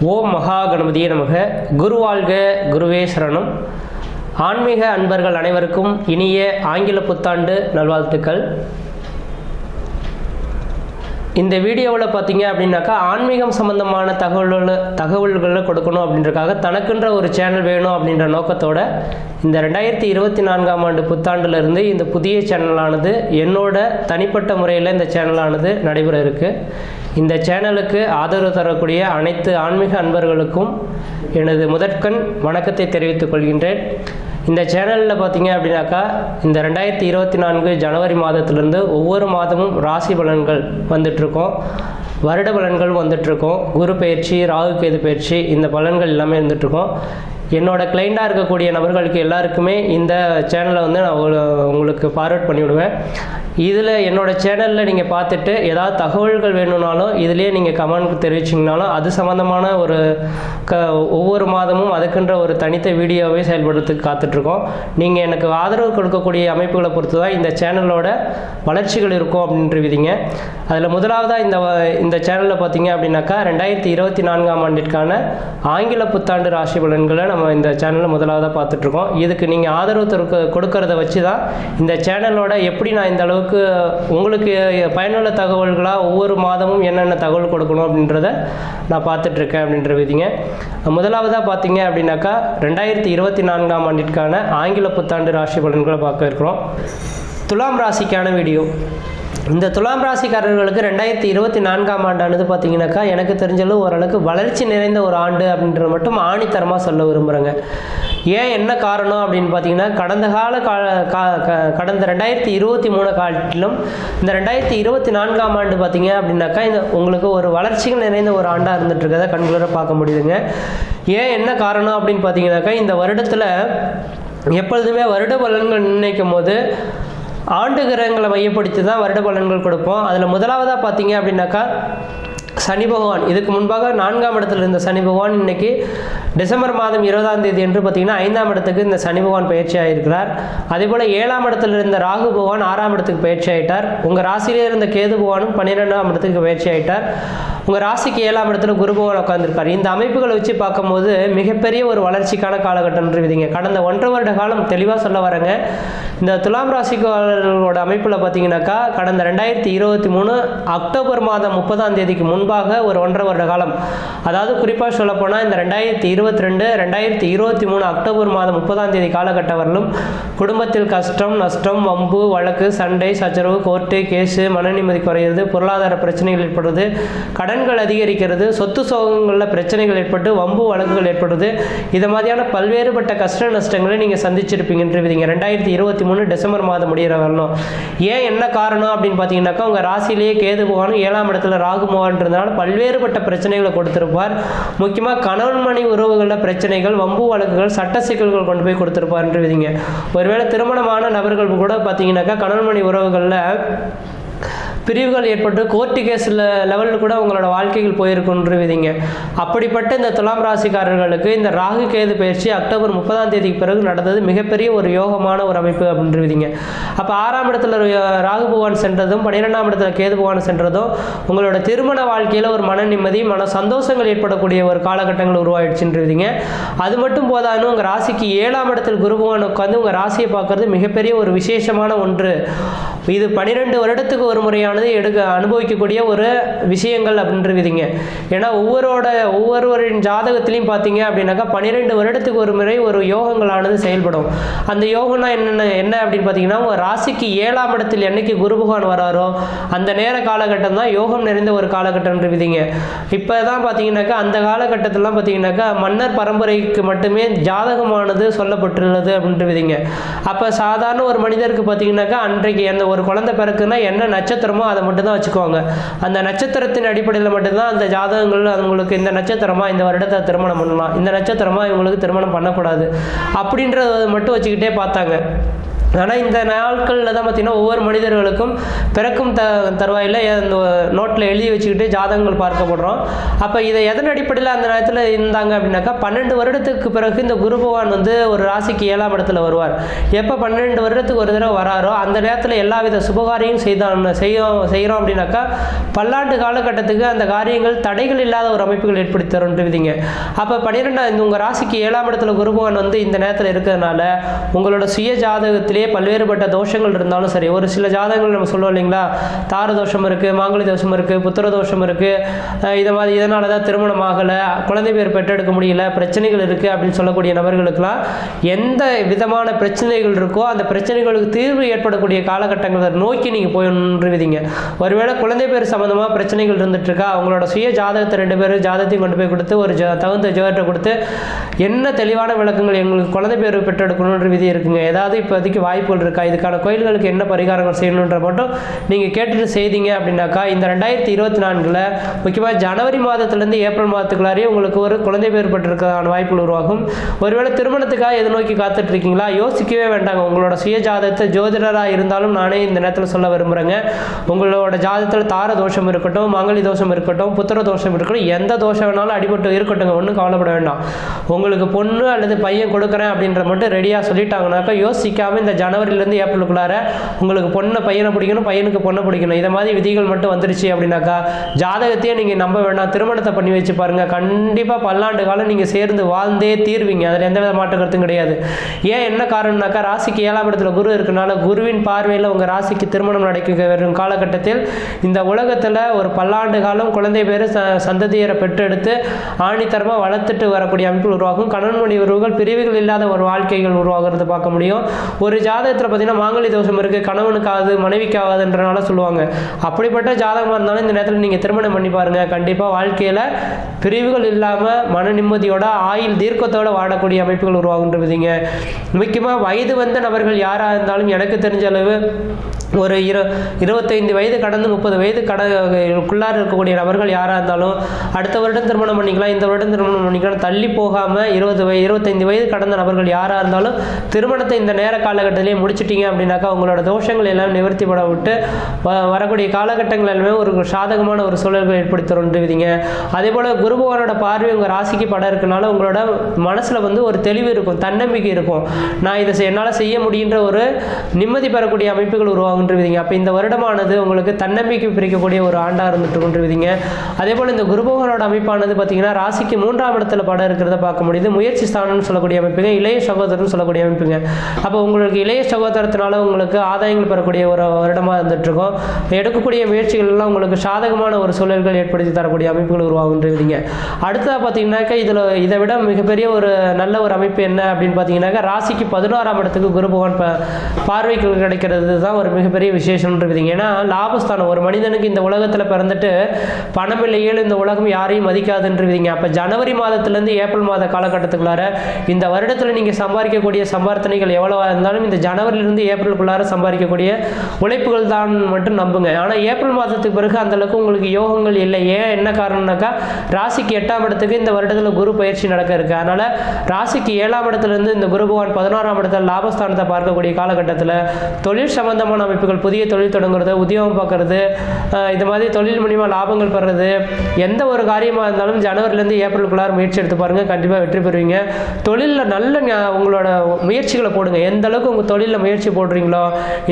ஓம் மகா கணபதியே நமக. குருவாழ்க, குருவே சரணம். ஆன்மீக அன்பர்கள் அனைவருக்கும் இனிய ஆங்கில புத்தாண்டு நல்வாழ்த்துக்கள். இந்த வீடியோவில் பார்த்தீங்க அப்படின்னாக்கா ஆன்மீகம் சம்பந்தமான தகவல்களை கொடுக்கணும் அப்படின்றக்காக தனக்குன்ற ஒரு சேனல் வேணும் அப்படின்ற நோக்கத்தோட இந்த 2024ஆம் ஆண்டு புத்தாண்டிலிருந்து இந்த புதிய சேனலானது என்னோட தனிப்பட்ட முறையில் இந்த சேனலானது நடைபெற இருக்குது. இந்த சேனலுக்கு ஆதரவு தரக்கூடிய அனைத்து ஆன்மீக அன்பர்களுக்கும் எனது முதற்கண் வணக்கத்தை தெரிவித்துக் கொள்கின்றேன். இந்த சேனலில் பார்த்தீங்க அப்படின்னாக்கா இந்த 2024 ஜனவரி மாதத்திலிருந்து ஒவ்வொரு மாதமும் ராசி பலன்கள் வந்துட்ருக்கோம், வருட பலன்கள் வந்துட்ருக்கோம், குரு பயிற்சி, ராகு கேது பயிற்சி, இந்த பலன்கள் எல்லாமே இருந்துகிட்ருக்கோம். என்னோடய கிளைண்டாக இருக்கக்கூடிய நபர்களுக்கு எல்லாருக்குமே இந்த சேனலை வந்து நான் உங்களுக்கு ஃபார்வர்ட் பண்ணிவிடுவேன். இதில் என்னோடய சேனலில் நீங்கள் பார்த்துட்டு ஏதாவது தகவல்கள் வேணும்னாலும் இதிலே நீங்கள் கமெண்ட் தெரிவிச்சிங்கனாலும் அது சம்மந்தமான ஒரு ஒவ்வொரு மாதமும் அதுக்குன்ற ஒரு தனித்த வீடியோவே செயல்படுறதுக்கு காத்துட்ருக்கோம். நீங்கள் எனக்கு ஆதரவு கொடுக்கக்கூடிய அமைப்புகளை பொறுத்து தான் இந்த சேனலோட வளர்ச்சிகள் இருக்கும் அப்படின்ற விதிங்க. அதில் முதலாவதாக இந்த சேனலில் பார்த்தீங்க அப்படின்னாக்கா 2024ஆம் ஆண்டிற்கான ஆங்கில புத்தாண்டு ராசி பலன்களை நம்ம இந்த சேனலில் முதலாவதாக பார்த்துட்ருக்கோம். இதுக்கு நீங்கள் ஆதரவு கொடுக்கறத வச்சு தான் இந்த சேனலோட எப்படி நான் இந்த அளவுக்கு உங்களுக்கு பயனுள்ள தகவல்களாக ஒவ்வொரு மாதமும் என்னென்ன தகவல் கொடுக்கணும் அப்படின்றத நான் பார்த்துட்ருக்கேன் அப்படின்ற விதிங்க. முதலாவதாக பார்த்தீங்க அப்படின்னாக்கா 2024ஆம் ஆண்டிற்கான ஆங்கில புத்தாண்டு ராசி பலன்களை பார்க்க இருக்கிறோம். துலாம் ராசிக்கான வீடியோ. இந்த துலாம் ராசிக்காரர்களுக்கு 2024ஆம் ஆண்டானது பார்த்தீங்கன்னாக்கா எனக்கு தெரிஞ்சளவு ஓரளவுக்கு வளர்ச்சி நிறைந்த ஒரு ஆண்டு அப்படின்ற மட்டும் ஆணித்தரமாக சொல்ல விரும்புகிறேங்க. ஏன் என்ன காரணம் அப்படின்னு பார்த்தீங்கன்னா கடந்த 2023 காலத்திலும் இந்த 2024ஆம் ஆண்டு பார்த்தீங்க அப்படின்னாக்கா இந்த உங்களுக்கு ஒரு வளர்ச்சிகள் நிறைந்த ஒரு ஆண்டாக இருந்துட்டு இருக்கிறத கண்குளிர பார்க்க முடியுதுங்க. ஏன் என்ன காரணம் அப்படின்னு பார்த்தீங்கன்னாக்கா இந்த வருடத்தில் எப்பொழுதுமே வருட பலன்கள் நிர்ணயிக்கும் போது ஆண்டு கிரகங்களை மையப்படுத்தி தான் வருட பலன்கள் கொடுப்போம். அதில் முதலாவதாக பார்த்தீங்க அப்படின்னாக்கா சனி பகவான், இதுக்கு முன்பாக 4ஆம் இடத்துல இருந்த சனி பகவான் இன்னைக்கு டிசம்பர் மாதம் 20ஆம் தேதி என்று பார்த்தீங்கன்னா 5ஆம் இடத்துக்கு இந்த சனி பகவான் பயிற்சி ஆகியிருக்கிறார். அதே போல் 7ஆம் இடத்துல இருந்த ராகு பகவான் 6ஆம் இடத்துக்கு பயிற்சி ஆகிட்டார். உங்கள் ராசியிலே இருந்த கேது பகவானும் 12ஆம் இடத்துக்கு பயிற்சி ஆகிட்டார். உங்கள் ராசிக்கு 7ஆம் இடத்துல குரு பகவான் உட்காந்துருக்கார். இந்த அமைப்புகளை வச்சு பார்க்கும்போது மிகப்பெரிய ஒரு வளர்ச்சிக்கான காலகட்டம்ன்றீங்க. கடந்த 1.5 வருட காலம் தெளிவாக சொல்ல வரேங்க. இந்த துலாம் ராசிக்காரர்களோட அமைப்பில் பார்த்தீங்கன்னாக்கா கடந்த 2023 அக்டோபர் மாதம் 30ஆம் தேதிக்கு முன்பாக ஒரு 1.5 வருட காலம், அதாவது குறிப்பாக சொல்லப்போனால் இந்த 2022 2023 அக்டோபர் மாதம் 30ஆம் தேதி காலகட்டம் வரலும் குடும்பத்தில் கஷ்டம், நஷ்டம், வம்பு, வழக்கு, சண்டை, சச்சரவு, கோர்ட்டு கேஸு, மன நிம்மதி குறையிறது, பொருளாதார பிரச்சனைகள் ஏற்படுவது, கடன்கள் அதிகரிக்கிறது, சொத்து சோகங்களில் பிரச்சனைகள் ஏற்பட்டு வம்பு வழக்குகள் ஏற்படுது, இது மாதிரியான பல்வேறுபட்ட கஷ்ட நஷ்டங்களை நீங்கள் சந்திச்சிருப்பீங்கன்றீங்க 2023 டிசம்பர் மாதம் முடிகிற வரணும். ஏன் என்ன காரணம் அப்படின்னு பார்த்தீங்கன்னாக்கா உங்கள் ராசியிலேயே கேது பகவானும் 7ஆம் இடத்துல ராகு பகவான்றதுனால பல்வேறுபட்ட பிரச்சனைகளை கொடுத்திருப்பார். முக்கியமாக கணவன் மனைவி உறவுகளில் பிரச்சனைகள், வம்பு வழக்குகள், சட்ட சிக்கல்கள் கொண்டு போய் கொடுத்திருப்பார்ன்றீங்க. ஒருவேளை திருமணமான நபர்கள் கூட பார்த்தீங்கன்னாக்கா கணவன் மனைவி உறவுகளில் பிரிவுகள் ஏற்பட்டு கோர்ட்டு கேஸ் லெவலில் கூட உங்களோட வாழ்க்கைகள் போயிருக்குன்றீங்க. அப்படிப்பட்ட இந்த துலாம் ராசிக்காரர்களுக்கு இந்த ராகு கேது பயிற்சி அக்டோபர் 30ஆம் தேதிக்கு பிறகு நடந்தது மிகப்பெரிய ஒரு யோகமான ஒரு அமைப்பு அப்படின்றீங்க. அப்போ 6ஆம் இடத்துல ராகு பகவான் சென்றதும் 12ஆம் இடத்துல கேது பகவான் சென்றதும் உங்களோட திருமண வாழ்க்கையில் ஒரு மன நிம்மதி, மன சந்தோஷங்கள் ஏற்படக்கூடிய ஒரு காலகட்டங்கள் உருவாயிடுச்சுன்றீங்க. அது மட்டும் போதான்னு உங்கள் ராசிக்கு 7ஆம் இடத்தில் குரு பகவான் உட்காந்து உங்கள் ராசியை பார்க்கறது மிகப்பெரிய ஒரு விசேஷமான ஒன்று. இது 12 வருடத்துக்கு ஒரு முறையான அனுபவிக்கக்கூடிய ஒரு விஷயங்கள் அப்படின்றீங்க. ஏன்னா ஒவ்வொருவரின் ஜாதகத்திலையும் பார்த்தீங்க அப்படின்னாக்கா 12 வருடத்துக்கு ஒரு முறை ஒரு யோகங்களானது செயல்படும். அந்த யோகம்னா என்ன அப்படின்னு பார்த்தீங்கன்னா உங்கள் ராசிக்கு 7ஆம் இடத்தில் என்னைக்கு குரு பகவான் வராரோ அந்த நேர காலகட்டம் தான் யோகம் நிறைந்த ஒரு காலகட்டம்ன்றீங்க. இப்போ தான் பார்த்தீங்கன்னாக்கா அந்த காலகட்டத்திலாம் பார்த்தீங்கன்னாக்கா மன்னர் பரம்பரைக்கு மட்டுமே ஜாதகமானது சொல்லப்பட்டுள்ளது அப்படின்றீங்க. அப்போ சாதாரண ஒரு மனிதருக்கு பார்த்தீங்கன்னாக்கா அன்றைக்கு அந்த ஒரு குழந்தை பிறக்குன்னா என்ன நட்சத்திரமோ அதை மட்டும்தான் வச்சுக்குவாங்க. அந்த நட்சத்திரத்தின் அடிப்படையில் மட்டும்தான் அந்த ஜாதகங்கள் அவங்களுக்கு இந்த நட்சத்திரமா இந்த வருடத்தை திருமணம் பண்ணலாம், இந்த நட்சத்திரமா இவங்களுக்கு திருமணம் பண்ணக்கூடாது அப்படின்றத மட்டும் வச்சுக்கிட்டே பார்த்தாங்க. ஆனால் இந்த நாட்களில் தான் பார்த்திங்கன்னா ஒவ்வொரு மனிதர்களுக்கும் பிறக்கும் தருவாயில் இந்த நோட்டில் எழுதி வச்சுக்கிட்டு ஜாதகங்கள் பார்க்கப்படுறோம். அப்போ இதை எதன் அடிப்படையில் அந்த நேரத்தில் இருந்தாங்க அப்படின்னாக்கா 12 வருடத்துக்கு பிறகு இந்த குரு பகவான் வந்து ஒரு ராசிக்கு 7ஆம் இடத்துல வருவார். எப்போ 12 வருடத்துக்கு ஒரு தடவை வராரோ அந்த நேரத்தில் எல்லா வித சுபகாரியம் செய்கிறோம் அப்படின்னாக்கா பல்லாண்டு காலகட்டத்துக்கு அந்த காரியங்கள் தடைகள் இல்லாத ஒரு அமைப்புகள் ஏற்படுத்தி தருவிதிங்க. அப்போ 12 உங்கள் ராசிக்கு 7ஆம் இடத்துல குரு பகவான் வந்து இந்த நேரத்தில் இருக்கிறதுனால உங்களோட சுய ஜாதகத்திலே பல்வேறுபட்ட தோஷங்கள் இருந்தாலும் சரி, ஒரு சில ஜாதகங்கள் நம்ம சொல்லுவோம் இல்லைங்களா, தார தோஷம் இருக்குது, மாங்கலி தோஷம் இருக்குது, புத்திர தோஷம் இருக்குது, இதை மாதிரி இதனால தான் திருமணம் ஆகலை, குழந்தை பேர் பெற்றெடுக்க முடியல, பிரச்சனைகள் இருக்குது அப்படின்னு சொல்லக்கூடிய நபர்களுக்கெல்லாம் எந்த விதமான பிரச்சனைகள் இருக்கோ அந்த பிரச்சனைகளுக்கு தீர்வு ஏற்படக்கூடிய காலகட்டங்களை நோக்கி நீங்கள் போயிடுவீங்க. ஒருவேளை குழந்தை பேர் சம்மந்தமாக பிரச்சனைகள் இருந்துட்டுருக்கா, அவங்களோட சுய ஜாதகத்தை 2 பேர் ஜாதகத்தையும் கொண்டு போய் கொடுத்து ஒரு தகுந்த ஜோதிடரை கொடுத்து என்ன தெளிவான விளக்கங்கள் எங்களுக்கு குழந்தை பேர் பெற்றெடுக்கணுன்ற விதி இருக்குங்க, ஏதாவது இப்போதைக்கு வாய்ப்புகள் இருக்கா, இதுக்கான கோயில்களுக்கு என்ன பரிகாரங்கள் செய்யணுன்ற மட்டும் நீங்கள் கேட்டுட்டு செய்தீங்க அப்படின்னாக்கா இந்த 2024 முக்கியமாக ஜனவரி மாதத்துலேருந்து ஏப்ரல் மாதத்துக்குள்ளாரே உங்களுக்கு ஒரு குழந்தை பேர் பெற்றிருக்கிறதான வாய்ப்புகள் உருவாகும். ஒருவேளை திருமணத்துக்காக எது நோக்கி காத்துட்டு இருக்கீங்களா, யோசிக்கவே வேண்டாங்க. உங்களோட சுய ஜாதகத்தை ஜோதிடராக இருந்தாலும் நானே இந்த நேரத்தில் சொல்ல விரும்புகிறேங்க. உங்களோட ஜாதகத்தில் தார தோஷம் இருக்கட்டும், மாங்கலி தோஷம் இருக்கட்டும், புத்திர தோஷம் இருக்கட்டும், எந்த தோஷம் வேணாலும் அடிபட்டு இருக்கட்டுங்க, ஒன்றும் கவலைப்பட வேண்டாம். உங்களுக்கு பொண்ணு அல்லது பையன் கொடுக்குறேன் அப்படின்ற மட்டும் ரெடியாக சொல்லிட்டாங்கனாக்கா யோசிக்காமல் இந்த ஜனவரியிலேருந்து ஏப்ரலுக்குள்ளார உங்களுக்கு பொண்ணை பையனை பிடிக்கணும், பையனுக்கு பொண்ணை பிடிக்கணும், இதை மாதிரி விதிகள் மட்டும் வந்துருச்சு அப்படின்னாக்கா ஜாதகத்தையே நீங்கள் நம்ப வேண்டாம், திருமணத்தை பண்ணி வச்சு பாருங்கள். கண்டிப்பாக பல்லாண்டு காலம் நீங்கள் சேர்ந்து வாழ்ந்தே தீர்வீங்க, அதில் எந்த வித மாற்று கருத்தும் கிடையாது. ஏன் என்ன காரணம்னாக்கா ராசிக்கு 7ஆம் இடத்துல குரு இருக்கனால குருவின் பார்வையில் உங்கள் ராசிக்கு திருமணம் நடக்க வரும் காலகட்டத்தில் இந்த உலகத்தில் ஒரு பல்லாண்டு காலம் குழந்தை பேர் சந்ததியரை பெற்றெடுத்து ஆணித்தரமாக வளர்த்துட்டு வரக்கூடிய அமைப்புகள் உருவாகும். கணவன் மனைவி உறவுகள் பிரிவுகள் இல்லாத ஒரு வாழ்க்கைகள் உருவாகிறது பார்க்க முடியும். ஒரு ஜாதகத்தில் பார்த்தீங்கன்னா மாங்கலி தோஷம் இருக்குது, கணவனுக்காவது மனைவிக்காவதுன்றனால சொல்லுவாங்க. அப்படிப்பட்ட ஜாதகமாக இருந்தாலும் இந்த நேரத்தில் நீங்கள் திருமணம் பண்ணி பாருங்கள், கண்டிப்பாக வாழ்க்கையில் பிரிவுகள் இல்லாமல் மன நிம்மதியோட ஆயுள் தீர்க்கத்தோடு வாழக்கூடிய அமைப்புகள் உருவாகுன்றதுங்க. முக்கியமாக வயது வந்த நபர்கள் யாராக இருந்தாலும் எனக்கு தெரிஞ்ச அளவு ஒரு 25 வயது கடந்து 30 வயது குள்ளார இருக்கக்கூடிய நபர்கள் யாராக இருந்தாலும் அடுத்த வருடம் திருமணம் பண்ணிக்கலாம், இந்த வருடம் திருமணம் பண்ணிக்கலாம், தள்ளி போகாமல் 25 வயது கடந்த நபர்கள் யாராக இருந்தாலும் திருமணத்தை இந்த நேர காலகட்டத்திலேயே முடிச்சிட்டிங்க அப்படின்னாக்கா உங்களோட தோஷங்கள் எல்லாம் நிவர்த்தி பட விட்டு வரக்கூடிய காலகட்டங்கள் எல்லாமே ஒரு சாதகமான ஒரு சூழல்கள் ஏற்படுத்தி தருவிதிங்க. அதே போல் குரு பகவானோட பார்வை உங்கள் ராசிக்கு படம் இருக்கனால உங்களோட மனசில் வந்து ஒரு தெளிவு இருக்கும், தன்னம்பிக்கை இருக்கும், நான் இதை என்னால் செய்ய முடிகின்ற ஒரு நிம்மதி பெறக்கூடிய அமைப்புகள் உருவாகுன்றவிதிங்க. அப்போ இந்த வருடமானது உங்களுக்கு தன்னம்பிக்கை பிரிக்கக்கூடிய ஒரு ஆண்டாக இருந்துட்டு கொண்டிருவிதிங்க. அதே போல் இந்த குரு பகவானோட அமைப்பானது பார்த்தீங்கன்னா ராசிக்கு 3ஆம் இடத்துல படம் இருக்கிறத பார்க்க முடியுது. முயற்சி ஸ்தானம்னு சொல்லக்கூடிய அமைப்புங்க, இளைய சகோதரன் சொல்லக்கூடிய அமைப்புங்க. அப்போ உங்களுக்கு இளைய சகோதரத்தினால உங்களுக்கு ஆதாயங்கள் பெறக்கூடிய ஒரு வருடமாக இருந்துட்டு இருக்கும். எடுக்கக்கூடிய முயற்சிகள் எல்லாம் உங்களுக்கு சாதகமான ஒரு சூழல்கள் ஏற்படுத்தி தரக்கூடிய அமைப்புகள் உருவாகுன்றவிதிங்க. அடுத்ததாக பார்த்தீங்கன்னாக்கா இதை விட மிகப்பெரிய ஒரு நல்ல ஒரு அமைப்பு என்ன அப்படின்னு பார்த்தீங்கன்னாக்கா ராசிக்கு 16ஆம் இடத்துக்கு குரு பகவான் பார்வைகள் கிடைக்கிறது தான் ஒரு மிகப்பெரிய விசேஷம்ன்றவிதிங்க. ஏன்னா லாபஸ்தானம், ஒரு மனிதனுக்கு இந்த உலகத்தில் பிறந்துட்டு பணம் இல்லையேலும் இந்த உலகம் யாரையும் மதிக்காதுன்றவிதிங்க. அப்போ ஜனவரி மாதத்துலேருந்து ஏப்ரல் மாத காலகட்டத்துக்குள்ளார இந்த வருடத்தில் நீங்கள் சம்பாதிக்கக்கூடிய சம்பார்த்தனைகள் எவ்வளவாக இருந்தாலும் இந்த ஜனவரியிலிருந்து ஏப்ரலுக்குள்ளார சம்பாதிக்கக்கூடிய உழைப்புகள் தான் மட்டும் நம்புங்க. ஆனால் ஏப்ரல் மாதத்துக்கு பிறகு அந்தளவுக்கு உங்களுக்கு யோகங்கள் இல்லை. ஏன் என்ன காரணம்னாக்கா ராசிக்கு 8ஆம் இடத்துக்கு இந்த வருடத்தில் குரு பயிற்சி நடக்க இருக்குது. அதனால் ராசிக்கு 7ஆம் இடத்துலேருந்து இந்த குரு பகவான் 16ஆம் இடத்துல லாபஸ்தானத்தை பார்க்கக்கூடிய காலகட்டத்தில் தொழில் சம்பந்தமான அமைப்புகள், புதிய தொழில் தொடங்குறது, உத்தியோகம் பார்க்கறது, இது மாதிரி தொழில் மூலியமாக லாபங்கள் பெறுறது, எந்த ஒரு காரியமாக இருந்தாலும் ஜனவரிலேருந்து ஏப்ரலுக்குள்ளார முயற்சி எடுத்து பாருங்கள், கண்டிப்பாக வெற்றி பெறுவீங்க. தொழிலில் நல்ல உங்களோட முயற்சிகளை போடுங்க. எந்த அளவுக்கு உங்கள் தொழிலில் முயற்சி போடுறீங்களோ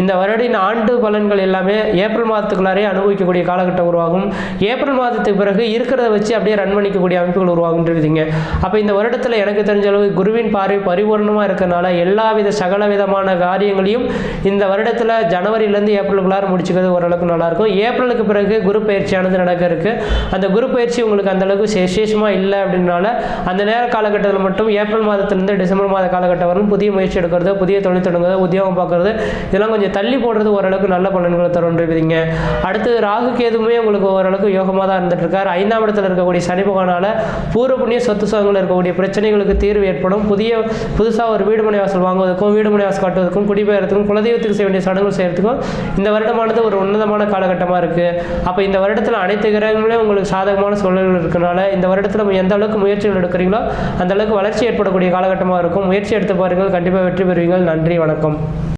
இந்த வருடின் ஆண்டு பலன்கள் எல்லாமே ஏப்ரல் மாதத்துக்குள்ளாரே அனுபவிக்கக்கூடிய காலகட்டம் உருவாகும். ஏப்ரல் மாதத்துக்கு பிறகு இருக்கிறத வச்சு அப்படியே ரன் பண்ணிக்கக்கூடிய அமைப்புகள் உருவாகுன்றீங்க. அப்போ இந்த வருடத்தில் எனக்கு தெரிஞ்ச அளவு குருவின் பார்வை பரிபூர்ணமாக இருக்கிறனால எல்லா வித சகல விதமான காரியங்களையும் இந்த வருடத்தில் ஜனவரியிலேருந்து ஏப்ரலுக்குள்ளார முடிச்சுக்கிறது ஓரளவுக்கு நல்லாயிருக்கும். ஏப்ரலுக்கு பிறகு குரு பயிற்சியானது நடக்க இருக்குது. அந்த குரு பயிற்சி உங்களுக்கு அந்தளவுக்கு விசேஷமாக இல்லை அப்படின்னால அந்த நேர காலகட்டத்தில் மட்டும் ஏப்ரல் மாதத்திலிருந்து டிசம்பர் மாத காலகட்டம் வரும் புதிய முயற்சி எடுக்கிறது, புதிய தொழில் தொடங்குறது, உத்தியோகம் பார்க்குறது, இதெல்லாம் கொஞ்சம் தள்ளி போடுறது ஓரளவுக்கு நல்ல பலன்களை தருன்றீங்க. அடுத்து ராகு கேதுமே உங்களுக்கு ஓரளவுக்கு யோகமாக தான் இருந்துட்டு இருக்கார். 5ஆம் இடத்துல இருக்கக்கூடிய சனி பகவானால பூர்வ புண்ணிய சொத்து சுகங்கள் இருக்கக்கூடிய பிரச்சனைகளுக்கு தீர்வு ஏற்படும். புதுசாக ஒரு வீடு மனை வாசல் வாங்குவதற்கும் வீடு மனை வாசல் காட்டுவதற்கும் குடிபெயர்த்துக்கும் குலதெய்வத்துக்கு செய்ய வேண்டிய சடங்குகள் செய்யறதுக்கும் இந்த வருடமானது ஒரு உன்னதமான காலகட்டமாக இருக்குது. அப்போ இந்த வருடத்தில் அனைத்து கிரகங்களே உங்களுக்கு சாதகமான சூழல்கள் இருக்கனால இந்த வருடத்தில் எந்த அளவுக்கு முயற்சிகள் எடுக்கிறீங்களோ அந்த அளவுக்கு வளர்ச்சி ஏற்படக்கூடிய காலகட்டமாக இருக்கும். முயற்சி எடுத்து பாருங்கள், கண்டிப்பாக வெற்றி பெறுவீங்கள். நன்றி, வணக்கம்.